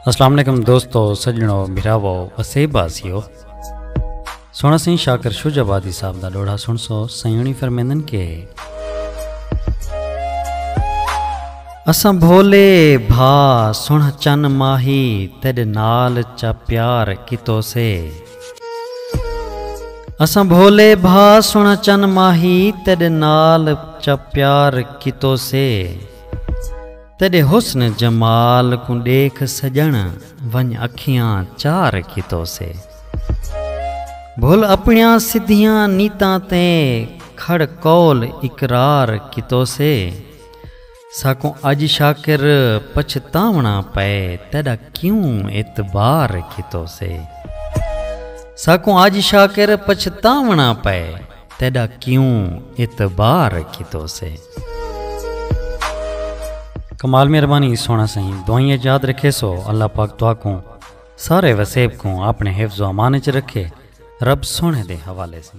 अस्सलाम वालेकुम दोस्तों, सजणों, भिरावो, वसेबासियो। सोना सिंह शाकर शुजाबादी साहब दा लोड़ा सुन सो सयूनी फरमेंदन के असां भोले भा सुन चन माही तेरे नाल चा प्यार कितो से। असां भोले भा सुन चन माही तेरे नाल चा प्यार कितो से। तेरे हुस्न जमाल को देख सजन वन अखियां चार कितो से। भूल अपनिया सिद्धियां नीता ते खड़ कौल इकरार कितो से। साको अज शाकिर पछतावना पे तेरा क्यों एतबार कितो से। साको अज शाकिर पछतावना पे तेरा क्यों एतबार कितो से। कमाल मेहरबानी सोना सही दुआएं याद रखे सो। अल्लाह पाक दुआ को सारे वसेब को अपने हिफ्ज़ व अमान च रखे। रब सोने दे हवाले से।